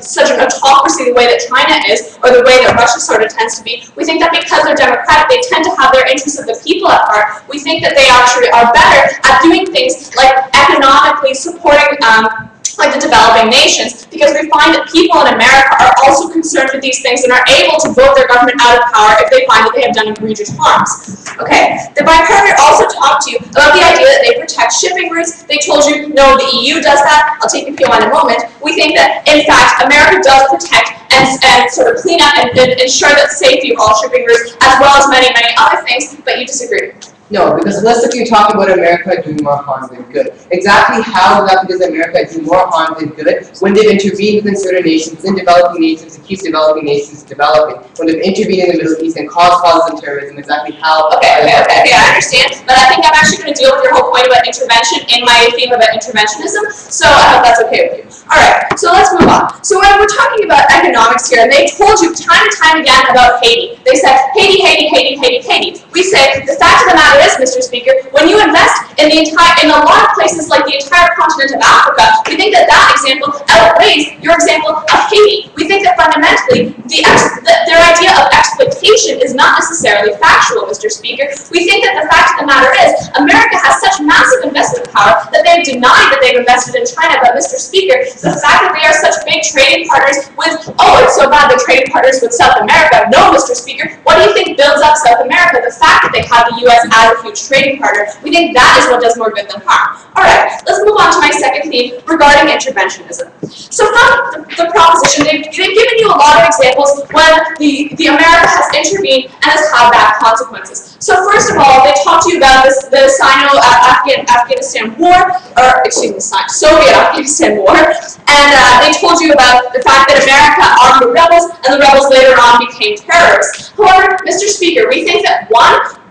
Speaker 4: such an autocracy the way that China is, or the way that Russia sort of tends to be, we think that because they're democratic, they tend to have their interests of the people at heart. We think that they actually are better at doing things like economically supporting the developing nations, because we find that people in America are also concerned with these things and are able to vote their government out of power if they find that they have done egregious harms. Okay, the bipartite also talked to you about the idea that they protect shipping routes. They told you, no, the EU does that. I'll take you PO in a moment. We think that, in fact, America does protect and sort of clean up and ensure that safety of all shipping routes, as well as many, many other things, but you disagree.
Speaker 3: No, because unless if you talk about America doing more harm than good. Exactly how exactly does America do more harm than good when they've intervened within certain nations, in developing nations, and keeps developing nations developing, when they've intervened in the Middle East and causes of terrorism, exactly how...
Speaker 4: Okay, I understand, but I think I'm actually going to deal with your whole point about intervention in my theme about interventionism, so I hope that's okay with you. Alright, so let's move on. So when we're talking about economics here, and they told you time and time again about Haiti. They said, Haiti, Haiti, Haiti, Haiti, Haiti. We say, the fact of the matter is, Mr. Speaker, when you invest in a lot of places like the entire continent of Africa, we think that that example outweighs your example of Haiti. We think that fundamentally, their idea of exploitation is not necessarily factual, Mr. Speaker. We think that the fact of the matter is, America has such massive investment power that they've denied that they've invested in China, but Mr. Speaker, the fact that they are such big trading partners with, oh, it's so bad they're trading partners with South America. No, Mr. Speaker, what do you think builds up South America? The fact that they have the U.S. as a huge trading partner. We think that is what does more good than harm. Alright, let's move on to my second theme regarding interventionism. So from the proposition, they've given you a lot of examples when the America has intervened and has had bad consequences. So first of all, they talked to you about the Sino-Afghanistan war, or excuse me, Soviet-Afghanistan war, and they told you about the fact that America armed the rebels, and the rebels later on became terrorists. However, Mr. Speaker, we think that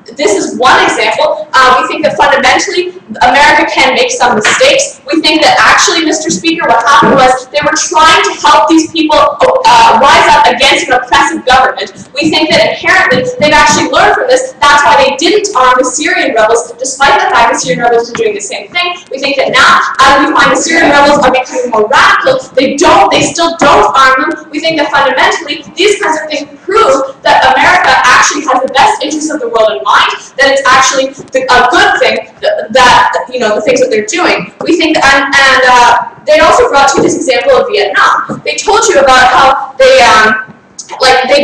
Speaker 4: this is one example. We think that fundamentally, America can make some mistakes. We think that actually, Mr. Speaker, what happened was they were trying to help these people rise up against an oppressive government. We think that inherently, they've actually learned from this. That's why they didn't arm the Syrian rebels, despite the fact that Syrian rebels were doing the same thing. We think that now, as we find the Syrian rebels are becoming more radical, they still don't arm them. We think that fundamentally, these kinds of things prove that America actually has the best interests of the world in mind, that it's actually a good thing that the things that they're doing. We think, and they also brought to you this example of Vietnam. They told you about how they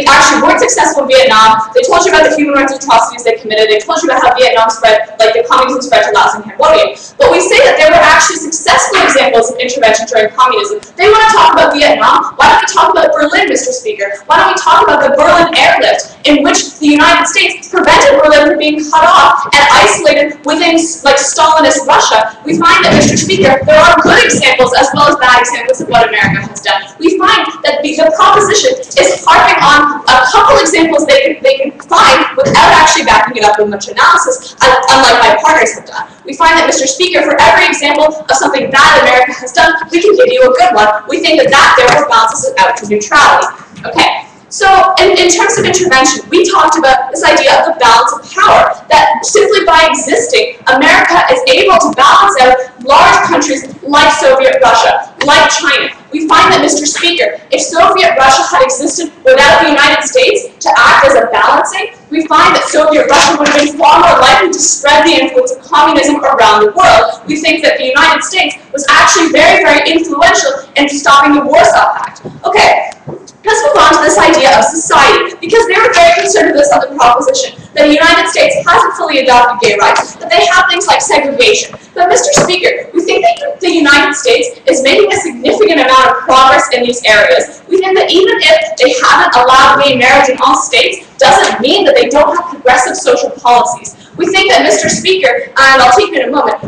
Speaker 4: actually weren't successful in Vietnam. They told you about the human rights atrocities they committed. They told you about how Vietnam spread, like the communism spread to Laos and Cambodia. But we say that there were actually successful examples of intervention during communism. They want to talk about Vietnam. Why don't we talk about Berlin, Mr. Speaker? Why don't we talk about the Berlin airlift, in which the United States prevented Berlin from being cut off and isolated within Stalinist Russia? We find that, Mr. Speaker, there are good examples as well as bad examples of what America has done. We find that the proposition is harping on a couple examples they can find without actually backing it up with much analysis, unlike my partners have done. We find that, Mr. Speaker, for every example of something bad America has done, we can give you a good one. We think that therefore balances it out to neutrality. Okay. So, in terms of intervention, we talked about this idea of the balance of power, that simply by existing, America is able to balance out large countries like Soviet Russia, like China. We find that, Mr. Speaker, if Soviet Russia had existed without the United States to act as a balancing, we find that Soviet Russia would have been far more likely to spread the influence of communism around the world. We think that the United States was actually very, very influential in stopping the Warsaw Pact. Okay. Let's move on to this idea of society, because they were very concerned with this other proposition, that the United States hasn't fully adopted gay rights, that they have things like segregation. But Mr. Speaker, we think that the United States is making a significant amount of progress in these areas. We think that even if they haven't allowed gay marriage in all states, doesn't mean that they don't have progressive social policies. We think that, Mr. Speaker, and I'll take you in a moment,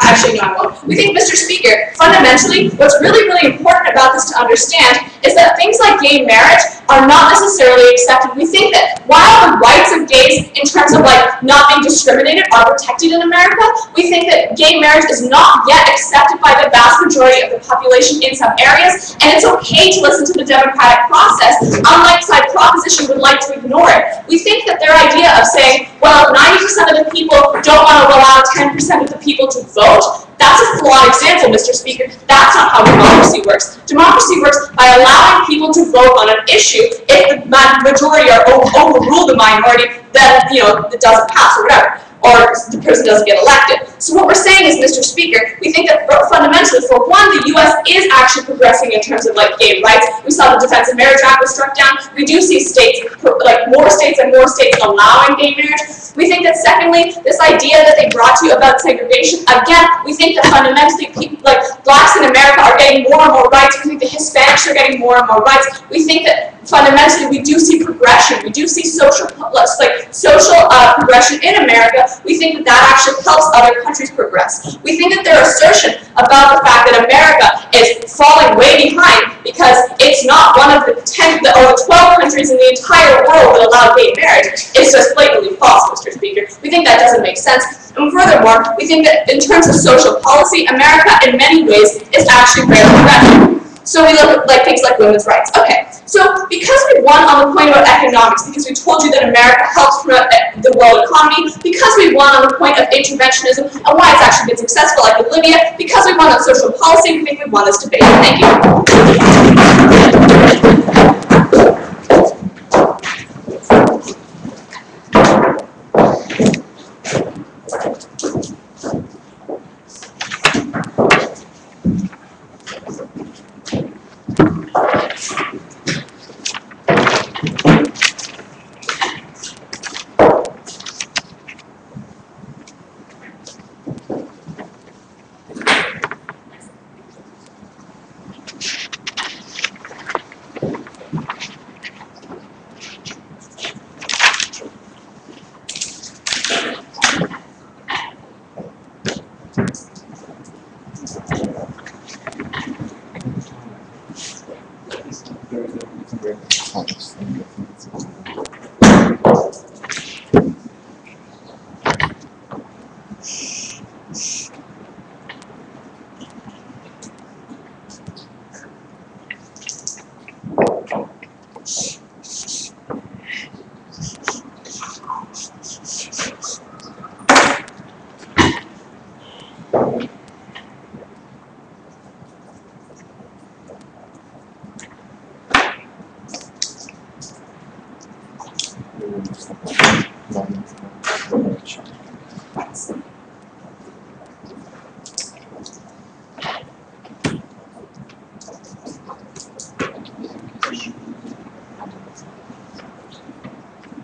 Speaker 4: actually no I won't, we think, Mr. Speaker, fundamentally, what's really, really important about this to understand is that things like gay marriage are not necessarily accepted. We think that while the rights of gays, in terms of not being discriminated, are protected in America, we think that gay marriage is not yet accepted by the vast majority of the population in some areas, and it's okay to listen to the democratic process, unlike side proposition would like to ignore it. We think that their idea of saying, well, 90% of the people don't want to allow 10% of the people to vote, that's a flawed example, Mr. Speaker. That's not how democracy works. Democracy works by allowing people to vote on an issue. If the majority overrule the minority, then it doesn't pass or whatever. or the person doesn't get elected. So what we're saying is, Mr. Speaker, we think that fundamentally, for one, the U.S. is actually progressing in terms of like gay rights. We saw the Defense of Marriage Act was struck down. We do see states, like more states and more states allowing gay marriage. We think that secondly, this idea that they brought to you about segregation, again, we think that fundamentally people, like blacks in America are getting more and more rights. We think the Hispanics are getting more and more rights. We think that fundamentally we do see progression. We do see social progression in America. We think that that actually helps other countries progress. We think that their assertion about the fact that America is falling way behind because it's not one of the 10 or 12 countries in the entire world that allow gay marriage is just blatantly false, Mr. Speaker. We think that doesn't make sense. And furthermore, we think that in terms of social policy, America in many ways is actually very progressive. So we look at like things like women's rights. Okay, so because we won on the point about economics, because we told you that America helps promote the world economy, because we won on the point of interventionism and why it's actually been successful, like with Libya, because we won on social policy, we think we won this debate. Thank you.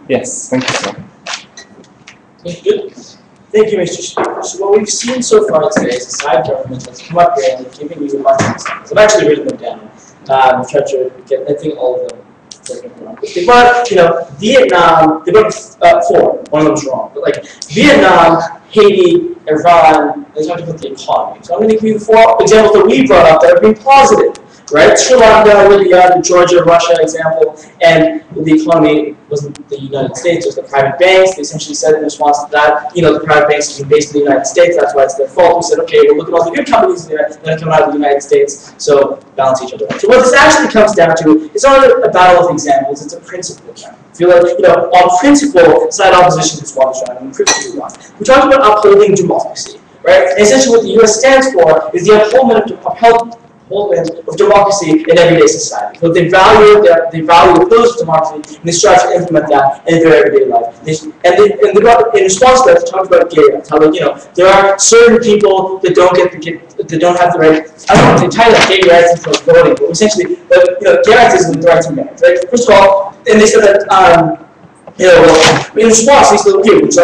Speaker 6: Yes, thank you, sir.
Speaker 1: Okay, good. Thank you, Mr. Speaker. So what we've seen so far today is a side government that's come up here and they've given you a bunch of examples. I've actually written them down. I've tried to get, I think, all of them. They brought, Vietnam, they brought 4. One of them's wrong. But like Vietnam, Haiti, Iran, they talked about the economy. So I'm going to give you 4 examples that we brought up that are being positive. Right? Sri Lanka, Libya, the Georgia, Russia example, and the economy wasn't the United States, it was the private banks. They essentially said in response to that, the private banks are based in the United States, that's why it's their fault. We said, okay, well look at all the good companies there that are coming out of the United States, so balance each other out. So what this actually comes down to, it's not a battle of examples, it's a principle. I feel like, on principle, side opposition is one strand, and principle is one. We talked about upholding democracy, right? And essentially what the US stands for is the upholdment of democracy in everyday society. So they value the pillars of democracy, and they strive to implement that in their everyday life. In response to that, they talked about gay rights. How there are certain people that don't have the right. I don't know if they tie up gay rights into voting, but essentially, gay rights is the right to marriage. Right? First of all, and they said that. In response, they said, okay, would you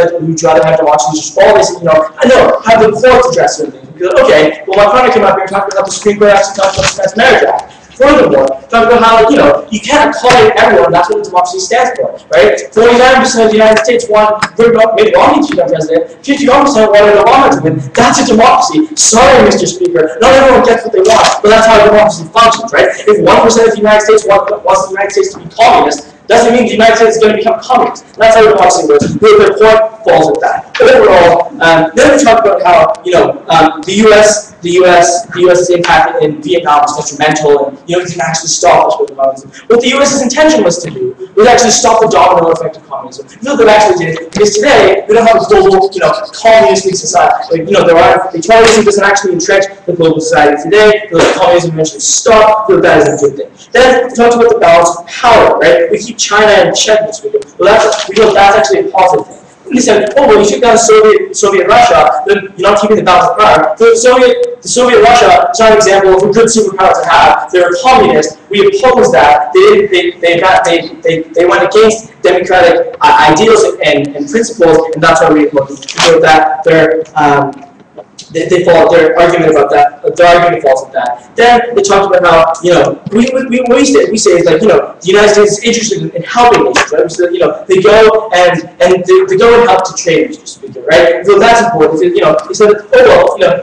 Speaker 1: rather have democracy just fall? They said, I know, have the court address certain things. Because, okay, well, my partner came up here and talked about how the Supreme Court actually talks about the Defense Marriage Act. Furthermore, talk about how, you can't accommodate everyone, that's what democracy stands for, right? 49% of the United States want maybe Romney to become president, 51% wanted Obama to win. That's a democracy. Sorry, Mr. Speaker, not everyone gets what they want, but that's how democracy functions, right? If 1% of the United States wants the United States to be communist, doesn't mean the United States is going to become communist. That's how democracy works. The court falls with that. Overall, then we talk about how the U.S.'s impact in Vietnam was detrimental, and it can actually stop us with communism. What the U.S.'s intention was to do was actually stop the domino effect of communism. You know what they actually did? Because today we don't have a global, communistic society. The communism doesn't actually entrench the global society today. The communism eventually stopped. So that is a good thing. Then we talked about the balance of power, right? We keep China in check this week. Well, we feel that's actually a positive thing. They said, oh, well, you took down Soviet Russia, then you're not keeping the balance of power. The Soviet Russia is not an example of a good superpower to have. They're communist. We oppose that. They went against democratic ideals and principles, and that's why we oppose that. They fall. Their argument about that. Their argument falls at that. Then they talked about how we say is like the United States is interested in helping nations, right? So they go and they go and help to trade, Mr. Speaker, right? So that's important. They said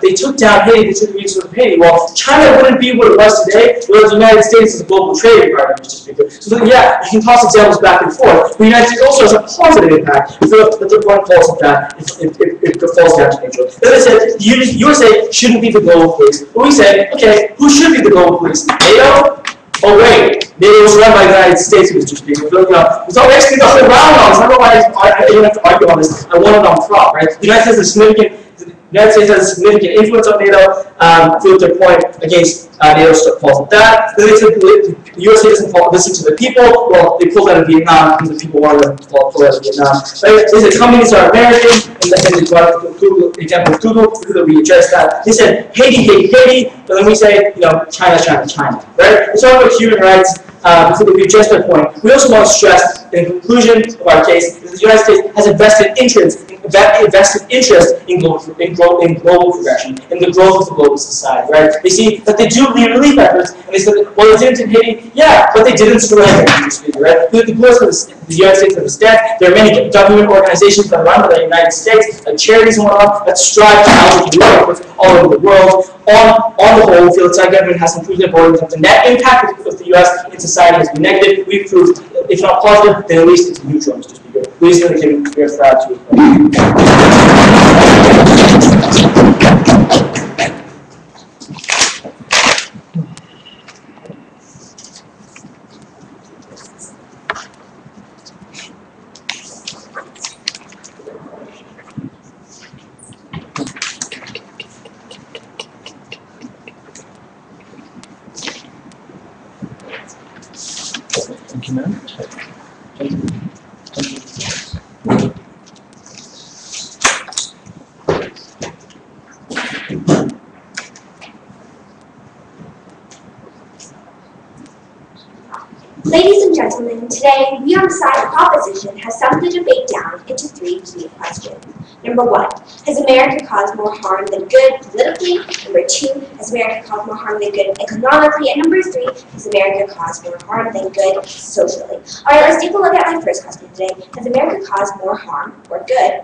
Speaker 1: they took down Haiti, they took the resources of Haiti. Well, China wouldn't be what it was today without the United States as a global trading partner, Mr. Speaker. So yeah, you can toss examples back and forth. But the United States also has a positive impact. But the point falls at that. It falls down to neutral. Then they said the USA shouldn't be the global police. But we said, okay, who should be the global police? NATO? Oh wait, NATO was run by the United States, Mr. Speaker. It's all actually the whole round on this. I don't know why I don't have to argue on this. I want it on top, right? The United States has a significant influence on NATO. Feel their point against NATO falls at that. Then they said the USA doesn't listen to the people. Well, they pulled out of Vietnam because the people wanted to pull out of Vietnam. Right? They said communists are American, and they brought the example of Google. We addressed that. They said Haiti, but then we say China, right? It's all about human rights. So we addressed that point. We also want to stress, in conclusion of our case, that the United States has a vested interest in global progression, in the growth of the global society, right? They see that they do lead relief efforts, and they said, well, they didn't in Haiti, yeah, but they didn't surrender, right? The United States have a stance. There are many government organizations that are run by the United States, like charities and whatnot, that strive to allocate relief efforts all over the world. On the whole, we feel that government has improved their border. The net impact of the U.S. in society has been negative. We've proved, if not positive, then at least it's neutral, Mr. Speaker. Please we are proud to.
Speaker 6: Thank you, ma'am.
Speaker 5: Ladies and gentlemen, today we on the side of opposition have summed the debate down into 3 key questions. Number 1, has America caused more harm than good politically? Number 2, has America caused more harm than good economically? And number 3, has America caused more harm than good socially? Alright, let's take a look at my first question today. Has America caused more harm or good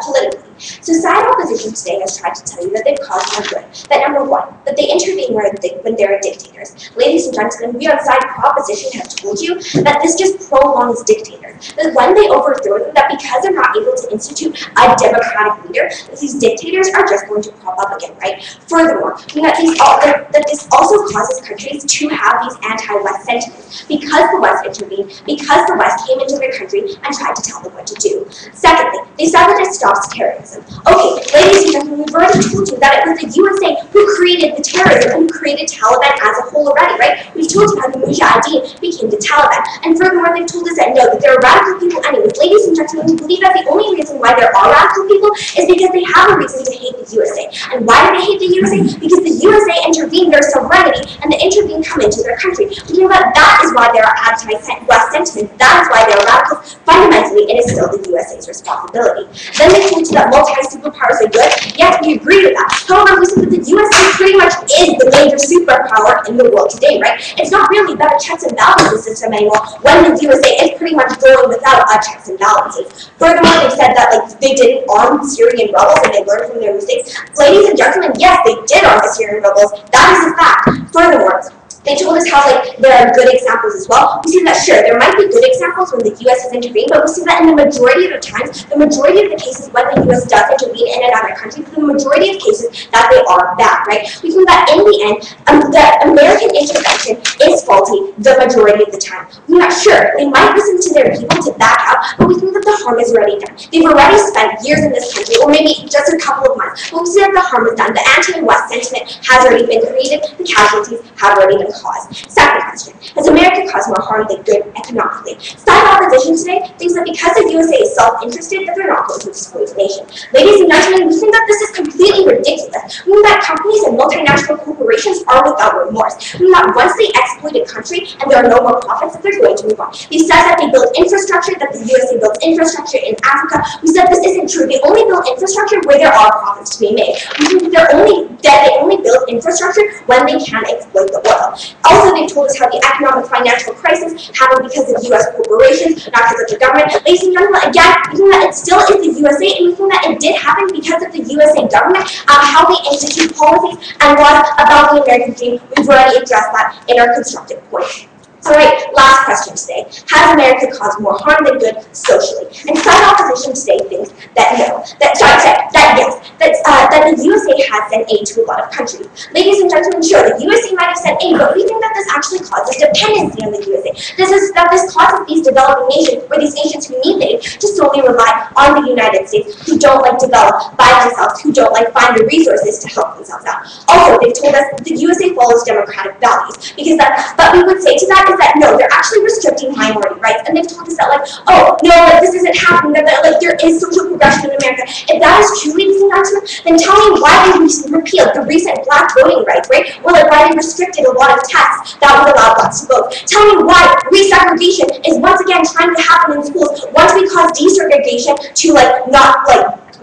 Speaker 5: politically? So side opposition today has tried to tell you that they've caused more good. That number 1, that they intervene when they're dictators. Ladies and gentlemen, we on side opposition have told you that this just prolongs dictators. That when they overthrow them, that because they're not able to institute a democratic leader, that these dictators are just going to crop up again, right? Furthermore, that this also causes countries to have these anti-West sentiments because the West intervened, because the West came into their country and tried to tell them what to do. Secondly, they said that it stops terrorism. Okay, ladies and gentlemen, we've already told you that it was the USA who created the terrorism and who created Taliban as a whole already, right? We've told you how the Mujahideen became the Taliban. And furthermore, they've told us that no, that there are radical people anyways. Ladies and gentlemen, we believe that the only reason why there are radical people is because they have a reason to hate the USA. And why do they hate the USA? Because the USA intervened their sovereignty and they intervened come into their country. We know that that is why there are anti-West sentiments. That is why they're radical. Fundamentally, it is still the USA's responsibility. Then they told you that multi-superpowers are good. Yes, we agree with that. However, we see that the USA pretty much is the major superpower in the world today, right? It's not really about a checks and balances system anymore when the USA is pretty much going without checks and balances. Furthermore, they said that they didn't arm Syrian rebels and they learned from their mistakes. Ladies and gentlemen, yes, they did arm the Syrian rebels. That is a fact. Furthermore, they told us how there are good examples as well. We see that sure, there might be good examples when the U.S. has intervened, but we see that in the majority of the times, the majority of the cases when the U.S. does intervene in another country, the majority of cases that they are bad, right? We think that in the end, the American intervention is faulty the majority of the time. We're not sure. They might listen to their people to back out, but we think that the harm is already done. They've already spent years in this country, or maybe just a couple of months, but we see that the harm is done. The anti-West sentiment has already been created, the casualties have already been caused. Second question, has America caused more harm than good economically? Side opposition today thinks that because the USA is self-interested, that they're not going to destroy the nation. Ladies and gentlemen, we think that this is completely ridiculous. We think that companies and multinational corporations are without remorse. We think that once they exploit a country and there are no more profits, that they're going to move on. They said that they build infrastructure, that the USA builds infrastructure in Africa. We said this isn't true. They only build infrastructure where there are profits to be made. We think that they only build infrastructure when they can exploit the oil. Also, they've told us how the economic financial crisis happened because of U.S. corporations, not because of the government. Ladies and gentlemen, again, we think that it still is the USA, and we think that it did happen because of the USA government, how they institute policies and laws about the American dream. We've already addressed that in our constructive point. Alright, last question today. Has America caused more harm than good socially? And side opposition today thinks that no. That yes. That the USA has sent aid to a lot of countries. Ladies and gentlemen, sure, the USA might have sent aid, but we think that this actually causes dependency on the USA. This causes these developing nations, or these nations who need aid, to solely rely on the United States, who don't like develop by themselves, who don't like find the resources to help themselves out. Also, they've told us the USA follows democratic values, but we would say to that is that no, they're actually restricting minority rights, and they've told us that oh no, this isn't happening, that there is social progression in America. If that is true, ladies and gentlemen, then tell me why they repealed the recent black voting rights, right? Or why they restricted a lot of tests that would allow blacks to vote. Tell me why resegregation is once again trying to happen in schools once we cause desegregation to not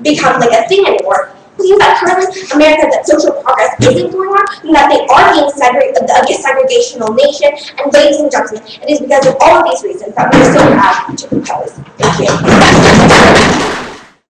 Speaker 5: become a thing anymore. We think that currently America, that social progress isn't going on, and that they are being a segregational nation. And ladies and gentlemen, it is because of all of these reasons that we are so proud to propose. Thank you.